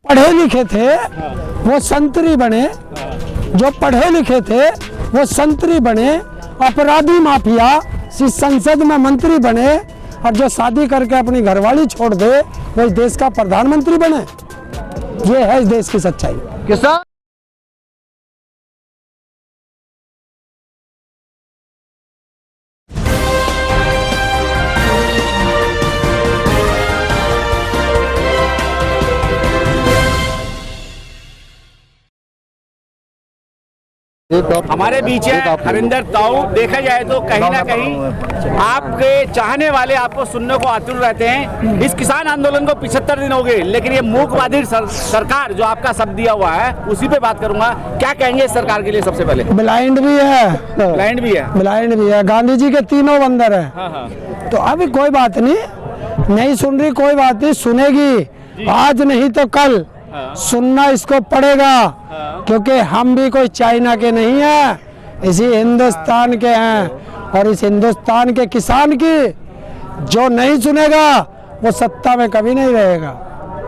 पढ़े लिखे थे वो संतरी बने, जो पढ़े लिखे थे वो संतरी बने, अपराधी माफिया संसद में मंत्री बने, और जो शादी करके अपनी घरवाली छोड़ दे वो इस देश का प्रधानमंत्री बने। ये है इस देश की सच्चाई। किसान हमारे बीच है हरिंदर ताऊ। देखा जाए तो कहीं ना कहीं आपके चाहने वाले आपको सुनने को आतुर रहते हैं। इस किसान आंदोलन को 75 दिन हो गए, लेकिन ये मूकवादी सरकार जो आपका शब्द दिया हुआ है उसी पे बात करूंगा। क्या कहेंगे इस सरकार के लिए? सबसे पहले ब्लाइंड भी है, ब्लाइंड भी है, ब्लाइंड भी है। गांधी जी के तीनों बंदर है। हाँ। तो अभी कोई बात नहीं सुन रही, कोई बात नहीं, सुनेगी आज नहीं तो कल। सुनना इसको पड़ेगा, क्योंकि हम भी कोई चाइना के नहीं हैं, इसी हिंदुस्तान के हैं। और इस हिंदुस्तान के किसान की जो नहीं सुनेगा वो सत्ता में कभी नहीं रहेगा।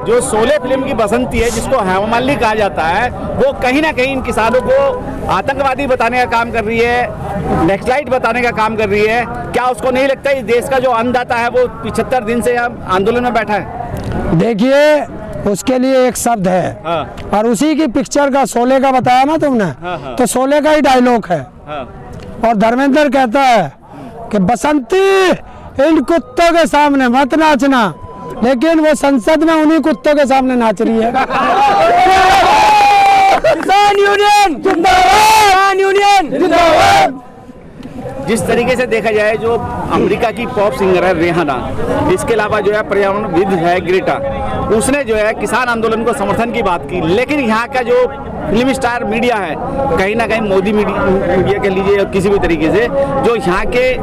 जो शोले फिल्म की बसंती है, जिसको हेमा मालिनी कहा जाता है, वो कहीं ना कहीं इन किसानों को आतंकवादी बताने का काम कर रही है, नक्सलाइट बताने का काम कर रही है। क्या उसको नहीं लगता इस देश का जो अन्नदाता है वो 75 दिन से आंदोलन में बैठा है? देखिए, उसके लिए एक शब्द है, और उसी की पिक्चर का शोले का बताया ना तुमने, तो शोले का ही डायलॉग है। और धर्मेंद्र कहता है कि बसंती इन कुत्तों के सामने मत नाचना, लेकिन वो संसद में उन्हीं कुत्तों के सामने नाच रही है। किसान यूनियन जिंदाबाद, किसान यूनियन जिंदाबाद। जिस तरीके से देखा जाए, जो अमेरिका की पॉप सिंगर है रिहाना, इसके अलावा जो है पर्यावरणविद है ग्रेटा, उसने जो है किसान आंदोलन को समर्थन की बात की। लेकिन यहाँ का जो फिल्म स्टार मीडिया है, कहीं ना कहीं मोदी मीडिया कह लीजिए, किसी भी तरीके से, जो यहाँ के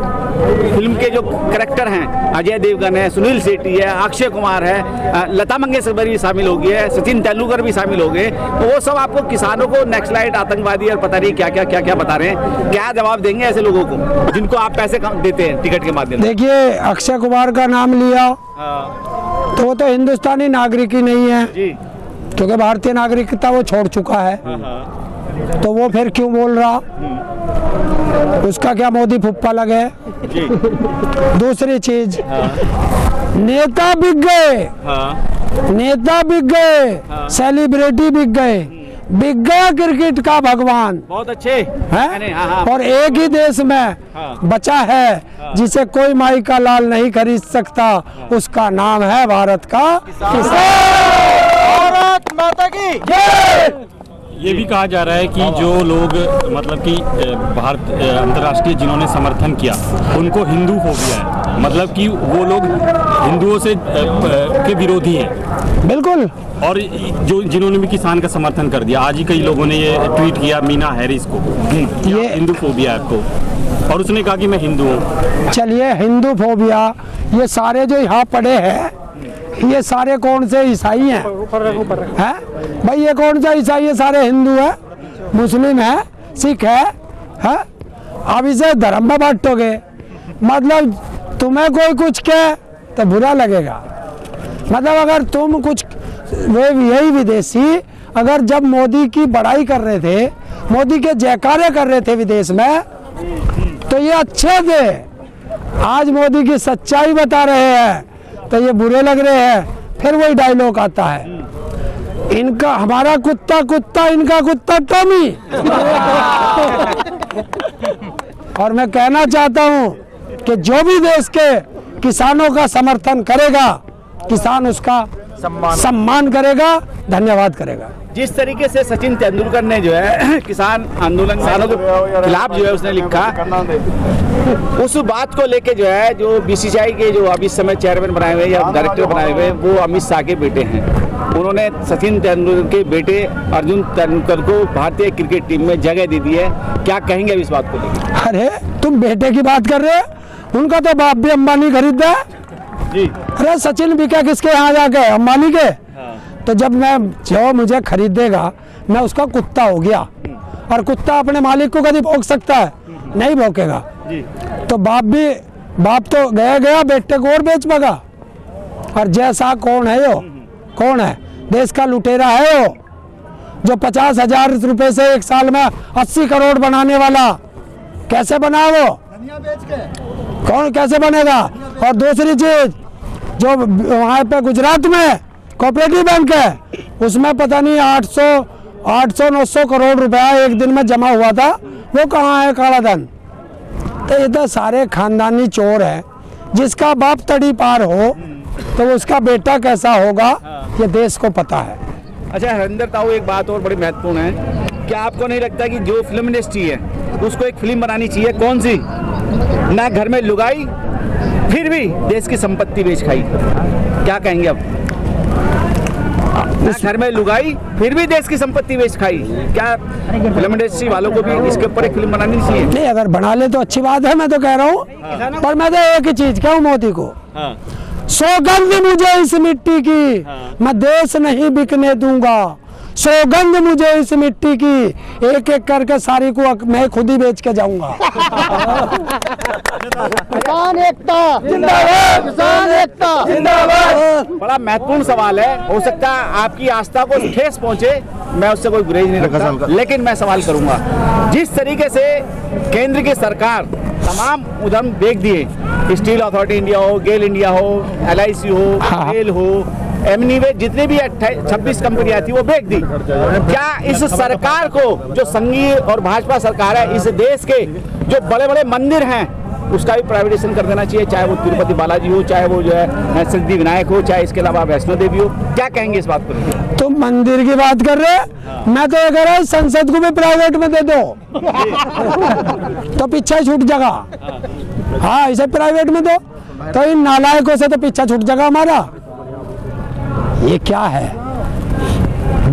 फिल्म के जो कैरेक्टर हैं, अजय देवगन है, सुनील शेट्टी है, अक्षय कुमार है, लता मंगेशकर भी शामिल हो गई है, सचिन तेंदुलकर भी शामिल हो गए, तो वो सब आपको किसानों को नक्सलाइट, आतंकवादी और पता नहीं क्या क्या बता रहे हैं। क्या जवाब देंगे ऐसे लोगों को जिनको आप पैसे देते हैं टिकट के माध्यम से? देखिए, अक्षय कुमार का नाम लिया तो वो तो हिंदुस्तानी नागरिक ही नहीं है, क्योंकि भारतीय नागरिकता वो छोड़ चुका है। तो वो फिर क्यों बोल रहा? उसका क्या मोदी फुप्पा लगे? दूसरी चीज, नेता बिक गए, नेता बिक गए, सेलिब्रिटी बिक गए, बिक गया क्रिकेट का भगवान। बहुत अच्छे हैं। और एक ही देश में बचा है जिसे कोई माई का लाल नहीं खरीद सकता, उसका नाम है भारत का किसान। भारत माता की जय। ये भी कहा जा रहा है कि जो लोग मतलब कि भारत अंतर्राष्ट्रीय जिन्होंने समर्थन किया उनको हिंदू फोबिया है, मतलब कि वो लोग हिंदुओं से के विरोधी हैं। बिल्कुल। और जो जिन्होंने भी किसान का समर्थन कर दिया, आज ही कई लोगों ने ये ट्वीट किया मीना हैरिस को, ये हिंदू फोबिया है आपको, और उसने कहा कि मैं हिंदू हूँ। चलिए, हिंदू फोबिया, ये सारे जो यहाँ पड़े हैं ये सारे कौन से ईसाई हैं? भाई ये कौन सा ईसाई है? सारे हिंदू है, मुस्लिम है, सिख है? अब इसे धर्म में बांटोगे, मतलब तुम्हें कोई कुछ कहे तो बुरा लगेगा। मतलब अगर तुम कुछ, वे यही विदेशी अगर जब मोदी की बड़ाई कर रहे थे, मोदी के जयकारे कर रहे थे विदेश में, तो ये अच्छे थे। आज मोदी की सच्चाई बता रहे हैं तो ये बुरे लग रहे हैं। फिर वही डायलॉग आता है, इनका हमारा कुत्ता कुत्ता, इनका कुत्ता टॉमी। और मैं कहना चाहता हूं कि जो भी देश के किसानों का समर्थन करेगा, किसान उसका सम्मान करेगा, धन्यवाद करेगा। जिस तरीके से सचिन तेंदुलकर ने जो है किसान आंदोलन किसानों के खिलाफ जो है उसने लिखा, उस बात को लेके जो है, जो बीसीसीआई के जो अभी इस समय चेयरमैन बनाए हुए या डायरेक्टर बनाए हुए, वो अमित शाह के बेटे हैं। उन्होंने सचिन तेंदुलकर के बेटे अर्जुन तेंदुलकर को भारतीय क्रिकेट टीम में जगह दे दी है। क्या कहेंगे अब इस बात को लेकर? अरे तुम बेटे की बात कर रहे हो, उनका तो बाप भी अंबानी खरीदा है जी। अरे सचिन बिका किसके यहाँ जाके? अंबानी के। तो जब जो मुझे खरीदेगा, मैं उसका कुत्ता हो गया, और कुत्ता अपने मालिक को कभी भौंक सकता है? नहीं भौंकेगा। तो बाप तो गया बेटे को और बेच पगा। और जैसा कौन है, यो कौन है? देश का लुटेरा है वो, जो 50,000 रुपए से एक साल में 80 करोड़ बनाने वाला। कैसे बना वो, कौन कैसे बनेगा? और दूसरी चीज, जो वहाँ पे गुजरात में कोऑपरेटिव बैंक है, उसमें पता नहीं 800-900 करोड़ रुपया एक दिन में जमा हुआ था, वो कहाँ है काला धन? तो ये तो सारे खानदानी चोर हैं। जिसका बाप तड़ी पार हो तो उसका बेटा कैसा होगा, ये देश को पता है। अच्छा हरिंदर ताऊ, एक बात और बड़ी महत्वपूर्ण है, क्या आपको नहीं लगता कि जो फिल्म इंडस्ट्री है उसको एक फिल्म बनानी चाहिए? कौन सी? ना घर में लुगाई, फिर भी देश की संपत्ति बेच खाई। क्या कहेंगे अब? ना घर में लुगाई, फिर भी देश की संपत्ति बेच खाई। क्या फिल्म इंडस्ट्री वालों को भी इसके ऊपर एक फिल्म बनानी चाहिए? नहीं, अगर बना ले तो अच्छी बात है, मैं तो कह रहा हूँ। पर मैं तो एक ही चीज कहूँ मोदी को, सौगंध मुझे इस मिट्टी की, मैं देश नहीं बिकने दूंगा। सौगंध मुझे इस मिट्टी की, एक एक करके सारी को मैं खुद ही बेच के जाऊंगा। किसान एकता जिंदाबाद, किसान एकता जिंदाबाद। बड़ा महत्वपूर्ण सवाल है, हो सकता है आपकी आस्था को ठेस पहुंचे, मैं उससे कोई गुरेज नहीं रखता, लेकिन मैं सवाल करूंगा, जिस तरीके से केंद्र की सरकार तमाम उद्यम देख दिए, स्टील अथॉरिटी इंडिया हो, गेल इंडिया हो, LIC हो, रेल हो, एमनीवे, जितनी भी 26 कंपनियां थी वो बेच दी। क्या इस सरकार को, जो संघीय और भाजपा सरकार है, इस देश के जो बड़े बड़े मंदिर हैं उसका भी प्राइवेटाइजेशन कर देना चाहिए? चाहे वो तिरुपति बालाजी हो, चाहे वो जो है सिद्धि विनायक हो, चाहे इसके अलावा वैष्णो देवी हो। क्या कहेंगे इस बात पर? तुम मंदिर की बात कर रहे, मैं तो ये कह रहा हूँ संसद को भी प्राइवेट में दे दो तो पीछे छूट जाएगा। हाँ, इसे प्राइवेट में दो तो इन नालायकों से तो पीछा छूट जाएगा हमारा। ये क्या है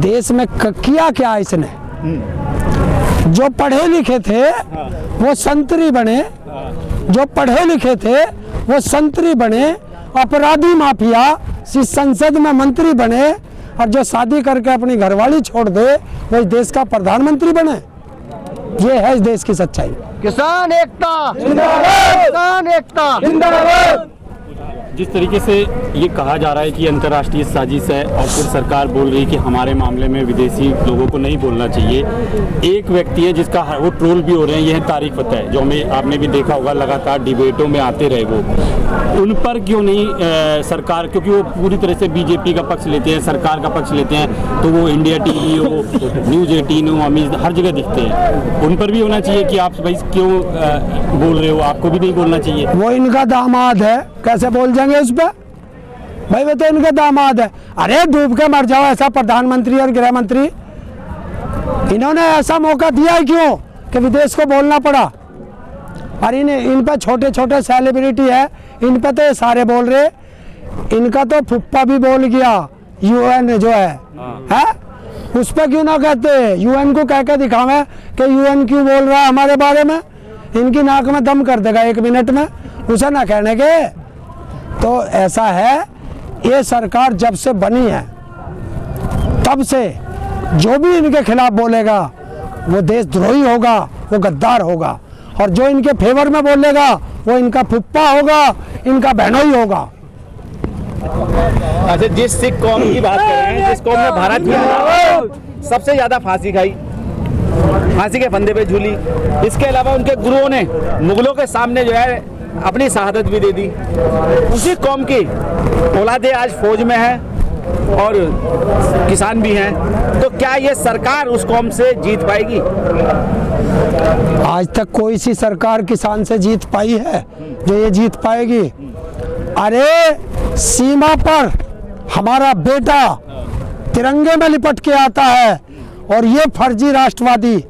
देश में, किया क्या इसने? जो पढ़े लिखे थे वो संतरी बने, जो पढ़े लिखे थे वो संतरी बने, अपराधी माफिया इस संसद में मंत्री बने, और जो शादी करके अपनी घरवाली छोड़ दे वो इस देश का प्रधानमंत्री बने। ये है इस देश की सच्चाई। किसान एकता जिंदाबाद, किसान एकता जिंदाबाद। जिस तरीके से ये कहा जा रहा है कि अंतर्राष्ट्रीय साजिश है और फिर सरकार बोल रही है कि हमारे मामले में विदेशी लोगों को नहीं बोलना चाहिए, एक व्यक्ति है जिसका वो ट्रोल भी हो रहे हैं, यह तारिक फतेह है, जो हमें आपने भी देखा होगा लगातार डिबेटों में आते रहे, वो उन पर क्यों नहीं सरकार, क्योंकि वो पूरी तरह से बीजेपी का पक्ष लेते हैं, सरकार का पक्ष लेते हैं, तो वो इंडिया TV हो, न्यूज़ 18 हो, अमीर हर जगह दिखते हैं, उन पर भी होना चाहिए कि आप भाई क्यों बोल रहे हो, आपको भी नहीं बोलना चाहिए? वो इनका दामाद है, कैसे बोल जाएंगे उस पर? भाई वो तो इनके दामाद है। अरे डूब के मर जाओ ऐसा प्रधानमंत्री और गृह मंत्री, इन्होंने ऐसा मौका दिया है क्यों कि विदेश को बोलना पड़ा? और इन पे छोटे छोटे सेलिब्रिटी है, इन पे तो ये सारे बोल रहे, इनका तो फुप्पा भी बोल गया, UN जो है उस पर क्यों ना कहते? UN को कह के दिखावे कि UN क्यों बोल रहा है हमारे बारे में, इनकी नाक में दम कर देगा 1 मिनट में, उसे ना कहने के। तो ऐसा है, ये सरकार जब से बनी है तब से जो भी इनके खिलाफ बोलेगा वो देशद्रोही होगा, वो गद्दार होगा, और जो इनके फेवर में बोलेगा वो इनका फुप्पा होगा, इनका बहनोई होगा। अच्छा, जिस सिख कौम की बात कर रहे हैं, जिस कौम ने भारत की सबसे ज्यादा फांसी खाई, फांसी के फंदे पे झूली, इसके अलावा उनके गुरुओं ने मुगलों के सामने जो है अपनी शहादत भी दे दी, उसी कौम की औलादे आज फौज में है और किसान भी हैं, तो क्या ये सरकार उस कौम से जीत पाएगी? आज तक कोई सी सरकार किसान से जीत पाई है जो ये जीत पाएगी? अरे सीमा पर हमारा बेटा तिरंगे में लिपट के आता है, और ये फर्जी राष्ट्रवादी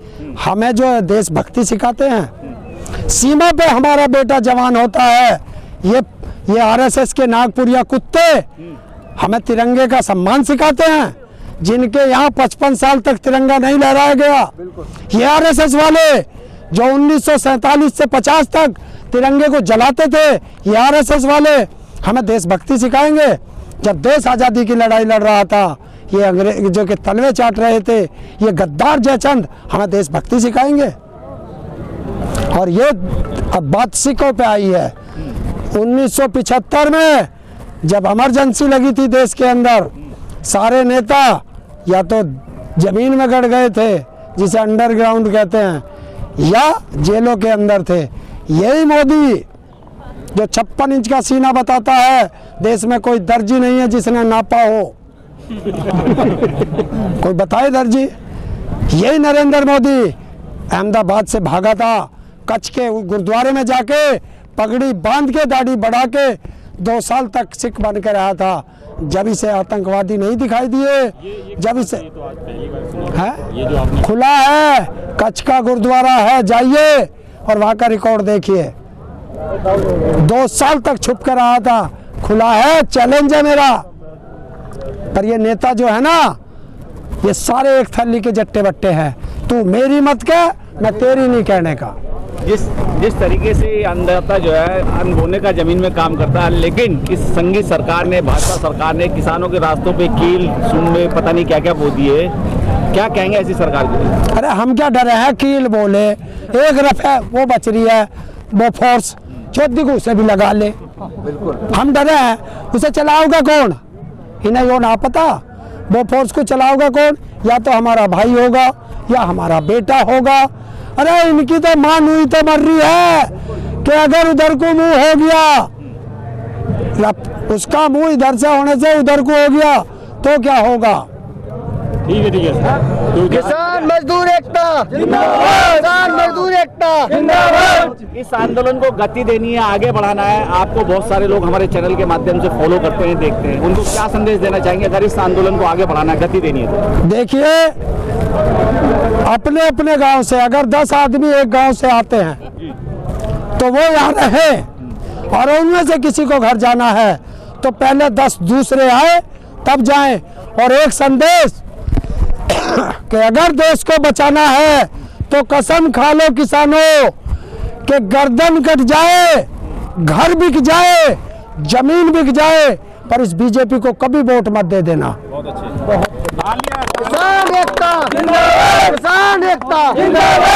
हमें जो देशभक्ति सिखाते हैं। सीमा पे हमारा बेटा जवान होता है, ये RSS के नागपुरिया कुत्ते हमें तिरंगे का सम्मान सिखाते हैं, जिनके यहाँ 55 साल तक तिरंगा नहीं लहराया गया। ये RSS वाले जो 1947 से 50 तक तिरंगे को जलाते थे, ये RSS वाले हमें देशभक्ति सिखाएंगे। जब देश आज़ादी की लड़ाई लड़ रहा था, ये अंग्रेजों के तलवे चाट रहे थे, ये गद्दार जयचंद हमें देशभक्ति सिखाएंगे। और ये अब बात सिखों पे आई है। 1975 में जब इमरजेंसी लगी थी देश के अंदर, सारे नेता या तो जमीन में गड़ गए थे जिसे अंडरग्राउंड कहते हैं, या जेलों के अंदर थे। यही मोदी जो 56 इंच का सीना बताता है, देश में कोई दर्जी नहीं है जिसने नापा हो। कोई बताए दर्जी? यही नरेंद्र मोदी अहमदाबाद से भागा था, कच्छ के गुरुद्वारे में जाके पगड़ी बांध के दाढ़ी बढ़ा के 2 साल तक सिख बन के रहा था। जब इसे आतंकवादी नहीं दिखाई दिए, जब इसे है खुला है, कच्छ का गुरुद्वारा है, जाइए और वहाँ का रिकॉर्ड देखिए। 2 साल तक छुप कर रहा था, खुला है, चैलेंज है मेरा। पर ये नेता जो है ना, ये सारे एक थैली के जट्टे बट्टे हैं। तू मेरी मत कह, मैं तेरी नहीं कहने का। जिस तरीके से अन्नदाता जो है अन्न बोने का जमीन में काम करता है, लेकिन इस संघी सरकार ने, भाजपा सरकार ने किसानों के रास्तों पे कील सुन में पता नहीं क्या क्या बो दिए। क्या कहेंगे ऐसी सरकार को? अरे हम क्या डरे हैं कील बोले, एक रफे वो बच रही है, वो फोर्स चौथी को उसे भी लगा ले। हम डरे हैं, उसे चलाओगा कौन? इन्हें यो ना पता, वो फोर्स को चलाओगा कौन? या तो हमारा भाई होगा या हमारा बेटा होगा। अरे इनकी तो मान हुई तो मर रही है कि अगर उधर को मुंह हो गया, उसका मुंह इधर से होने से उधर को हो गया तो क्या होगा? ठीक है सर। किसान मजदूर एकता जिंदाबाद, किसान मजदूर एकता जिंदाबाद। इस आंदोलन को गति देनी है, आगे बढ़ाना है। आपको बहुत सारे लोग हमारे चैनल के माध्यम से फॉलो करते हैं, देखते हैं, उनको क्या संदेश देना चाहेंगे अगर इस आंदोलन को आगे बढ़ाना है, गति देनी है तो? देखिए, अपने अपने गांव से अगर 10 आदमी एक गांव से आते हैं तो वो यहाँ रहे, और उनमें से किसी को घर जाना है तो पहले 10 दूसरे आए तब जाएं। और एक संदेश कि अगर देश को बचाना है तो कसम खा लो किसानों कि गर्दन कट जाए, घर बिक जाए, जमीन बिक जाए, पर इस बीजेपी को कभी वोट मत दे देना। किसान एकता जिंदाबाद, किसान एकता जिंदाबाद।